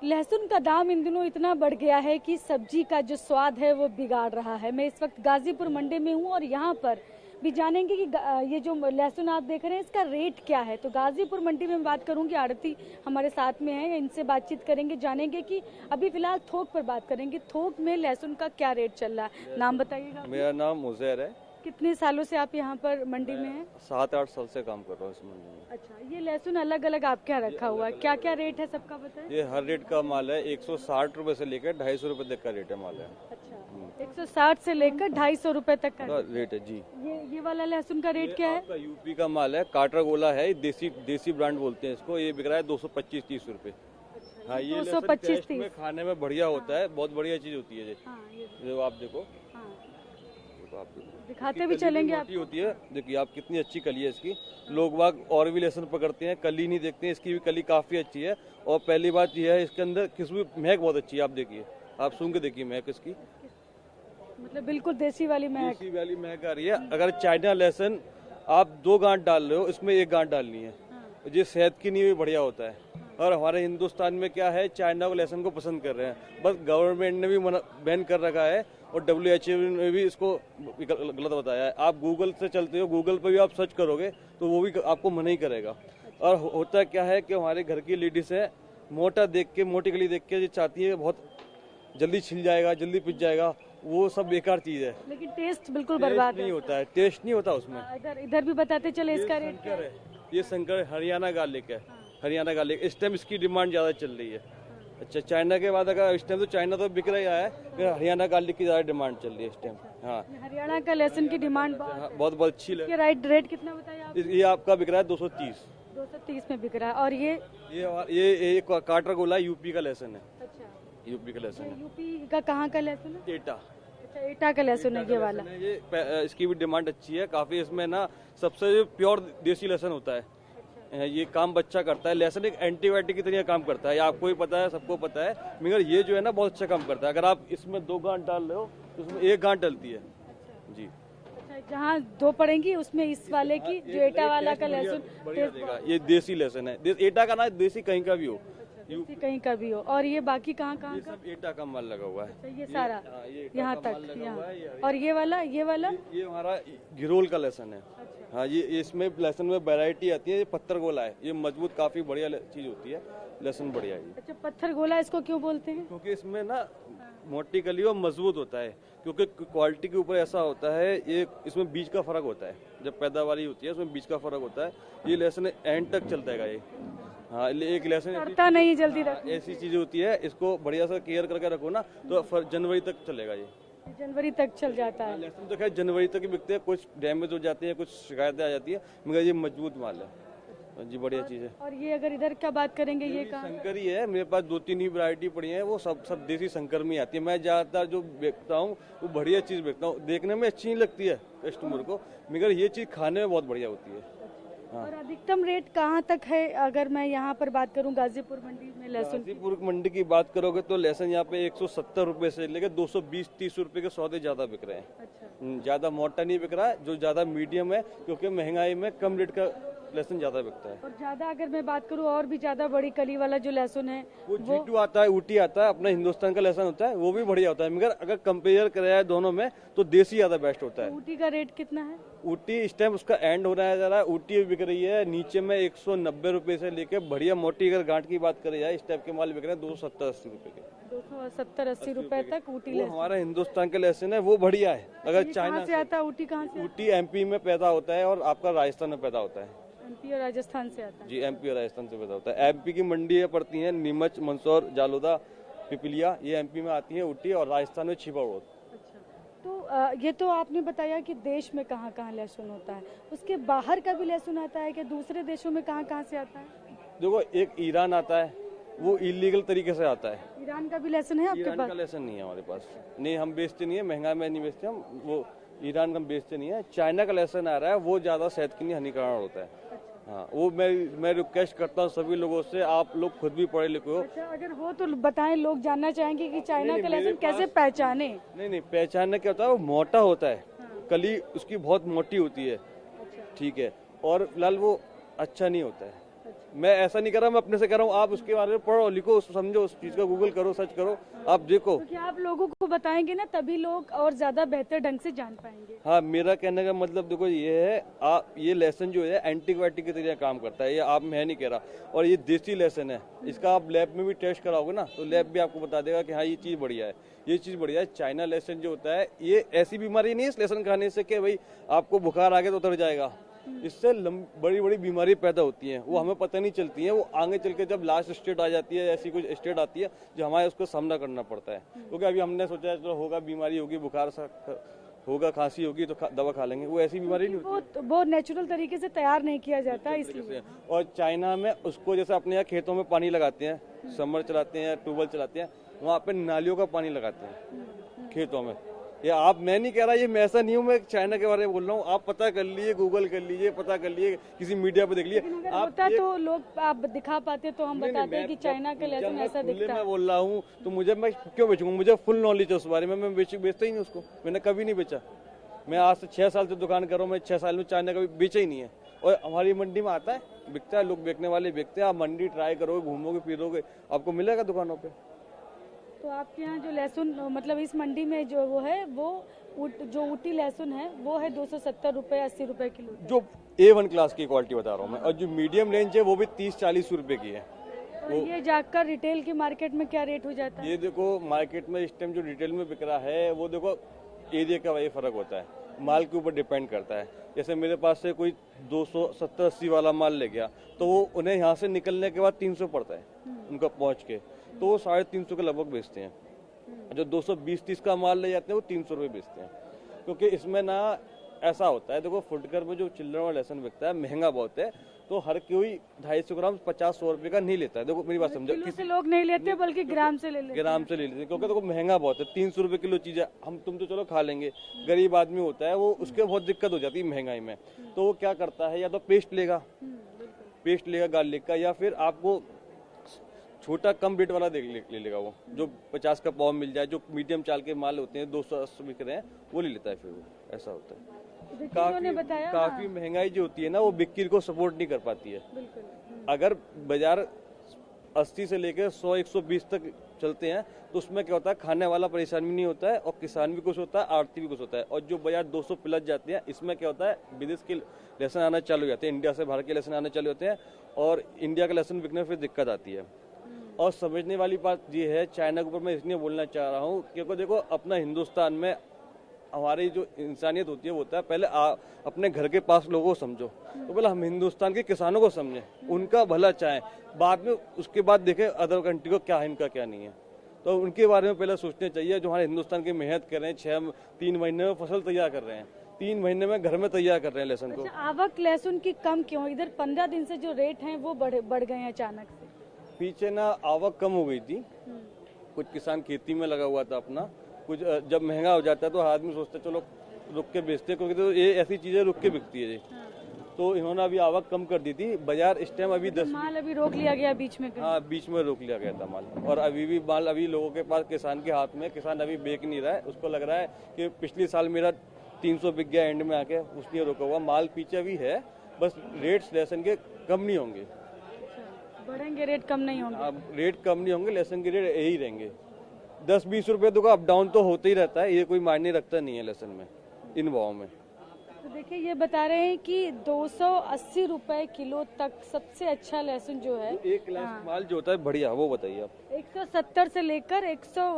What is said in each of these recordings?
लहसुन का दाम इन दिनों इतना बढ़ गया है कि सब्जी का जो स्वाद है वो बिगाड़ रहा है। मैं इस वक्त गाजीपुर मंडी में हूँ और यहाँ पर भी जानेंगे कि ये जो लहसुन आप देख रहे हैं इसका रेट क्या है। तो गाजीपुर मंडी में बात करूंगी, आड़ती हमारे साथ में है, इनसे बातचीत करेंगे, जानेंगे कि अभी फिलहाल थोक पर बात करेंगे, थोक में लहसुन का क्या रेट चल रहा है। नाम बताइएगा। मेरा नाम मुजैर है। कितने सालों से आप यहाँ पर मंडी में हैं? 7-8 साल से काम कर रहा हूँ इस मंडी में। अच्छा, ये लहसुन अलग अलग आपके यहाँ रखा हुआ है, क्या क्या रेट है सबका बताएं? ये हर रेट का माल है, 160 रुपए से लेकर 250 रुपए तक का रेट है माल है। अच्छा, 160 से लेकर 250 रुपए तक का रेट है जी। ये वाला लहसुन का रेट क्या है? आपका यूपी का माल है, काटरागोला है, देसी ब्रांड बोलते हैं इसको। ये बिक रहा है 225-30 रुपए। हाँ, ये 225 में खाने में बढ़िया होता है, बहुत बढ़िया चीज होती है। जो आप देखो, दिखाते भी चलेंगे। आप होती है, देखिए आप कितनी अच्छी कली है इसकी। लोग बाग और भी लहसुन पकड़ते हैं, कली नहीं देखते हैं, इसकी भी कली काफी अच्छी है। और पहली बात यह है, इसके अंदर खुशबू, महक बहुत अच्छी है। आप देखिए, आप सूंघ के देखिए महक इसकी, मतलब बिल्कुल देसी वाली महक आ रही है। अगर चाइना लहसुन आप 2 गांठ डाल रहे हो, इसमें 1 गांठ डालनी है। ये सेहत के लिए भी बढ़िया होता है। और हमारे हिंदुस्तान में क्या है, चाइना को लहसुन को पसंद कर रहे हैं, बस गवर्नमेंट ने भी बैन कर रखा है और WHO ने भी इसको गलत बताया है। आप गूगल से चलते हो, गूगल पर भी आप सर्च करोगे तो वो भी आपको मना ही करेगा। और होता क्या है कि हमारे घर की लेडीज है, मोटा देख के, मोटी कली देख के चाहती है बहुत जल्दी छिल जाएगा, जल्दी पिच जाएगा, वो सब बेकार चीज है। लेकिन टेस्ट बिल्कुल बर्बाद नहीं होता है, टेस्ट नहीं होता उसमें। इधर भी बताते चले इसका रेट क्या है? ये शंकर हरियाणा गार्लिक है, हरियाणा गार्लिक। इस टाइम इसकी डिमांड ज्यादा चल रही है। अच्छा, चाइना के बाद अगर इस टाइम तो चाइना तो बिक रहा है, फिर हरियाणा गार्लिक की ज्यादा डिमांड चल रही है इस टाइम। हाँ, हरियाणा का लहसुन की डिमांड बहुत अच्छी है। रेट कितना बताया आप? ये आपका बिक रहा है 230 में बिक रहा है। और ये काटरागोला यूपी का लहसुन है। अच्छा, यूपी का लहसुन है। यूपी का कहाँ का लहसुन है? एटा। अच्छा, एटा का लहसुन है ये वाला। ये इसकी भी डिमांड अच्छी है काफी। इसमें ना सबसे प्योर देसी लहसुन होता है। ये काम बच्चा करता है। लहसुन एक एंटीबायोटिक की तरह काम करता है, आपको ही पता है, सबको पता है। मगर ये जो है ना बहुत अच्छा काम करता है। अगर आप इसमें 2 गांठ डाल रहे हो तो उसमें 1 गांठ डलती है। जी। अच्छा, जहाँ 2 पड़ेंगी उसमें इस वाले की जो एटा वाला का लहसुन बढ़िया देगा। ये देसी लहसुन है, एटा का ना, देसी कहीं का भी हो, कहीं का भी हो। और ये बाकी कहाँ का? सब एटा का माल लगा हुआ है। ये सारा यहाँ तक यहाँ। और ये वाला ये हमारा घिरोल का लहसुन है। हाँ, ये इसमें लहसुन में वैरायटी आती है। ये पत्थर गोला है, ये मजबूत काफी बढ़िया चीज होती है, लहसुन बढ़िया है। अच्छा, पत्थर गोला इसको क्यों बोलते हैं? क्योंकि इसमें ना मोटी कली और मजबूत होता है। क्योंकि क्वालिटी के ऊपर ऐसा होता है, ये इसमें बीज का फर्क होता है। जब पैदावारी होती है उसमें बीज का फर्क होता है। ये लहसुन एंड तक चलता है ये। हाँ, एक लहसुन नहीं जल्दी ऐसी चीज होती है, इसको बढ़िया सा केयर करके रखो ना तो जनवरी तक चलेगा। ये जनवरी तक चल जाता है। लहसुन तो खैर जनवरी तक ही बिकते हैं, कुछ डैमेज हो जाते हैं, कुछ शिकायतें आ जाती है, मगर ये मजबूत माल है जी, बढ़िया चीज है। और ये अगर इधर क्या बात करेंगे, ये शंकर ही है। मेरे पास 2-3 ही वैरायटी पड़ी है, वो सब देसी शंकर में आती है। मैं ज्यादातर जो बेचता हूँ वो बढ़िया चीज बेचता हूँ। देखने में अच्छी नहीं लगती है कस्टमर को, मगर ये चीज खाने में बहुत बढ़िया होती है। हाँ। और अधिकतम रेट कहाँ तक है? अगर मैं यहाँ पर बात करूँ गाजीपुर मंडी में लहसुन, गाजीपुर मंडी की बात करोगे तो लहसुन यहाँ पे 170 रुपए से लेकर 220-30 रुपए के सौदे ज्यादा बिक रहे हैं। अच्छा, ज्यादा मोटा नहीं बिक रहा है, जो ज्यादा मीडियम है, क्योंकि महंगाई में कम रेट का लहसुन ज्यादा बिकता है। और ज्यादा अगर मैं बात करूँ और भी ज्यादा बड़ी कली वाला जो लहसुन है वो G2 आता है, ऊटी आता है, अपना हिंदुस्तान का लहसुन होता है, वो भी बढ़िया होता है। मगर अगर कंपेयर करा जाए दोनों में तो देसी ज्यादा बेस्ट होता है। ऊटी का रेट कितना है? ऊटी इस टाइम उसका एंड हो रहा है जरा, ऊटी बिक रही है नीचे में 190 रुपए से लेके बढ़िया मोटी अगर गांठ की बात करी जाए, इस टाइप के माल बिक रहे हैं 270-80 रुपए के। 270-80 रुपए तक ऊटी लहसुन। हमारा हिंदुस्तान का लहसुन है, वो बढ़िया है। अगर चाइना से आता है ऊटी, कहाँ से? ऊटी MP में पैदा होता है और आपका राजस्थान में पैदा होता है। MP और राजस्थान से आता है? जी, MP और राजस्थान से पैदा होता है। MP की मंडी पड़ती है नीमच, मंदसौर, जालोदा, पिपलिया, ये MP में आती है ऊटी, और राजस्थान में छिपावड़। तो ये तो आपने बताया कि देश में कहाँ कहाँ लहसुन होता है, उसके बाहर का भी लहसुन आता है कि दूसरे देशों में कहाँ कहाँ से आता है? देखो, एक ईरान आता है, वो इलीगल तरीके से आता है। ईरान का भी लहसुन है आपके पास? ईरान का लहसुन नहीं है हमारे पास, नहीं, हम बेचते नहीं है, महंगा में नहीं बेचते हम, वो ईरान का हम बेचते नहीं है। चाइना का लहसुन आ रहा है, वो ज्यादा सेहत के लिए हानिकारक होता है। हाँ, वो मैं रिक्वेस्ट करता हूँ सभी लोगों से, आप लोग खुद भी पढ़े लिखे हो। अच्छा, अगर हो तो बताएं, लोग जानना चाहेंगे कि चाइना का लहसुन कैसे पहचाने? नहीं, पहचानने क्या होता है, वो मोटा होता है। हाँ। कली उसकी बहुत मोटी होती है। ठीक है, और फिलहाल वो अच्छा नहीं होता है। मैं ऐसा नहीं कर रहा, मैं अपने से कर रहा हूँ। आप उसके बारे में पढ़ो, लिखो, समझो, उस चीज का गूगल करो, सर्च करो, आप देखो। क्योंकि आप लोगों को बताएंगे ना, तभी लोग और ज्यादा बेहतर ढंग से जान पाएंगे। हाँ, मेरा कहने का मतलब देखो ये है, आप ये लेसन जो है एंटीबायोटिक की तरह काम करता है, ये आप मैं नहीं कह रहा। और ये देसी लेसन है, इसका आप लैब में भी टेस्ट कराओगे ना, तो लैब भी आपको बता देगा कि हाँ ये चीज बढ़िया है, ये चीज बढ़िया है। चाइना लेसन जो होता है, ये ऐसी बीमारी नहीं है इस लेसन खाने से कि भाई आपको बुखार आ गया तो उतर जाएगा। इससे बड़ी बड़ी बीमारी पैदा होती हैं, वो हमें पता नहीं चलती हैं, वो आगे चल के जब लास्ट स्टेट आ जाती है, ऐसी कुछ स्टेट आती है जो हमारे उसको सामना करना पड़ता है। क्योंकि अभी हमने सोचा है चलो होगा, बीमारी होगी, बुखार सा होगा, खांसी होगी तो दवा खा लेंगे, वो ऐसी बीमारी नहीं होती। वो नेचुरल तरीके से तैयार नहीं किया जाता इसलिए। और चाइना में उसको जैसे अपने यहाँ खेतों में पानी लगाते हैं, समर चलाते हैं, ट्यूबवेल चलाते हैं, वहाँ पे नालियों का पानी लगाते हैं खेतों में। ये आप, मैं नहीं कह रहा, ये मैं ऐसा नहीं हूँ, मैं चाइना के बारे में बोल रहा हूँ। आप पता कर लीजिए, गूगल कर लीजिए, पता कर लीजिए, किसी मीडिया पे देख लीजिए। आप होता तो लोग आप दिखा पाते तो हम बताते हैं कि चाइना का लेसन ऐसा दिखता है। मैं बोल रहा हूँ तो मैं क्यों बेचूंगा? मुझे फुल नॉलेज है उस बारे में, मैं बेचता ही नहीं उसको, मैंने कभी नहीं बेचा। मैं आज से 6 साल से दुकान कर रहा हूँ, मैं 6 साल में चाइना कभी बेचा ही नहीं है। और हमारी मंडी में आता है, बिकता है, लोग बेचने वाले बेचते हैं। आप मंडी ट्राई करोगे, घूमोगे फिरोगे, आपको मिलेगा दुकानों पे। तो आपके यहाँ जो लहसुन, मतलब इस मंडी में जो वो है, वो जो ऊटी लहसुन है वो है 270 रुपए, 80 रुपए किलो। जो A1 क्लास की क्वालिटी बता रहा हूँ मैं, और जो मीडियम रेंज है वो भी 30-40 रुपए की है। और ये जाकर रिटेल की मार्केट में क्या रेट हो जाता है? ये देखो, मार्केट में इस टाइम जो रिटेल में बिक रहा है, वो देखो एरिया का वही फर्क होता है, माल के ऊपर डिपेंड करता है। जैसे मेरे पास से कोई 270-80 वाला माल ले गया, तो वो उन्हें यहाँ से निकलने के बाद 300 पड़ता है उनका पहुँच के, तो वो 350 के लगभग बेचते हैं। जो 220-30 का माल ले जाते हैं वो 300 रुपये बेचते हैं। क्योंकि इसमें ना ऐसा होता है, देखो फुटकर में जो चिल्ड्रन वाला लहसुन बिकता है महंगा बहुत है, तो हर कोई 250 ग्राम 50-100 रुपए का नहीं लेता है। देखो मेरी बात समझो, किसी लोग नहीं लेते बल्कि ग्राम से ले लेते हैं। ग्राम से ले लेते हैं, क्योंकि देखो महंगा बहुत है। 300 रुपए किलो चीज है, तुम तो चलो खा लेंगे, गरीब आदमी होता है वो, उसके बहुत दिक्कत हो जाती है महंगाई में। तो वो क्या करता है, या तो पेस्ट लेगा गार्लिक का, या फिर आपको छोटा कम वेट वाला ले लेगा वो, जो 50 का पाव मिल जाए, जो मीडियम चाल के माल होते हैं 280 बिक रहे हैं, वो ले लेता है। फिर वो ऐसा होता है। काफी महंगाई जो होती है ना, वो बिक्री को सपोर्ट नहीं कर पाती है। अगर बाजार 80 से लेकर 100-120 तक चलते हैं, तो उसमें क्या होता है, खाने वाला परेशान भी नहीं होता है, और किसान भी खुश होता है, आड़ती भी खुश होता है। और जो बाजार 200 प्लस जाते हैं, इसमें क्या होता है, विदेश के लहसुन आना चालू हो जाते हैं, इंडिया से बाहर के लहसुन आना चालू होते हैं, और इंडिया का लहसुन बिकने में फिर दिक्कत आती है। और समझने वाली बात ये है, चाइना के ऊपर मैं इसलिए बोलना चाह रहा हूँ क्योंकि देखो अपना हिंदुस्तान में हमारी जो इंसानियत होती है वो होता है, पहले अपने घर के पास लोगों को समझो, तो पहले हम हिंदुस्तान के किसानों को समझें, उनका भला चाहें, बाद में उसके बाद देखें अदर कंट्री को क्या है, इनका क्या नहीं है। तो उनके बारे में पहले सोचना चाहिए, जो हमारे हिंदुस्तान की मेहनत कर रहे हैं, 3 महीने में फसल तैयार कर रहे हैं, 3 महीने में घर में तैयार कर रहे हैं लहसुन को। अच्छा, आवक लहसुन की कम क्यों? इधर 15 दिन से जो रेट हैं वो बढ़ गए हैं अचानक से। पीछे ना आवक कम हो गई थी, कुछ किसान खेती में लगा हुआ था अपना, कुछ जब महंगा हो जाता है तो आदमी सोचते चलो रुक के बेचते, क्योंकि तो ये ऐसी चीजें रुक के बिकती है जी। तो इन्होंने अभी आवक कम कर दी थी। बाजार इस टाइम अभी 10 माल अभी रोक लिया गया बीच में। हाँ, बीच में रोक लिया गया था माल, और अभी भी माल अभी लोगों के पास, किसान के हाथ में, किसान अभी बेच नहीं रहा है। उसको लग रहा है कि पिछले साल मेरा 300 बिक गया एंड में आके, उसलिए रोका हुआ माल पीछे भी है। बस रेट्स लहसुन के कम नहीं होंगे, बढ़ेंगे, रेट कम नहीं होंगे। रेट कम नहीं होंगे, लहसुन के रेट यही रहेंगे। 10-20 रुपए तो अप डाउन तो होता ही रहता है, ये कोई मायने रखता नहीं है लहसुन में, इन भाव में। तो देखिए, ये बता रहे हैं कि 280 रुपए किलो तक सबसे अच्छा लहसुन जो है, एक माल जो होता है बढ़िया, वो बताइए आप। 170 से लेकर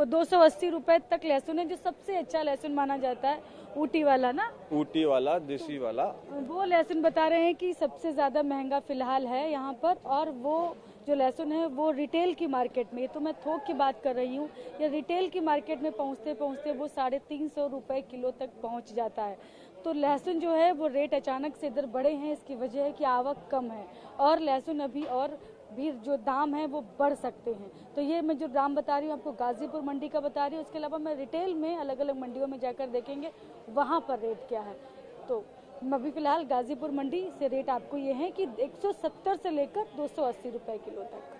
280 रुपए तक लहसुन है, जो सबसे अच्छा लहसुन माना जाता है, ऊटी वाला ना, ऊटी वाला, देसी वाला, वो लहसुन बता रहे हैं कि सबसे ज्यादा महंगा फिलहाल है यहाँ पर। और वो जो लहसुन है वो रिटेल की मार्केट में, ये तो मैं थोक की बात कर रही हूँ, या रिटेल की मार्केट में पहुँचते पहुँचते वो 350 रुपए किलो तक पहुँच जाता है। तो लहसुन जो है वो रेट अचानक से इधर बढ़े हैं, इसकी वजह है कि आवक कम है, और लहसुन अभी और भी जो दाम है वो बढ़ सकते हैं। तो ये मैं जो दाम बता रही हूँ आपको गाजीपुर मंडी का बता रही हूँ, उसके अलावा मैं रिटेल में अलग अलग मंडियों में जाकर देखेंगे वहाँ पर रेट क्या है। तो अभी फिलहाल गाजीपुर मंडी से रेट आपको ये है कि 170 से लेकर 280 रुपए किलो तक।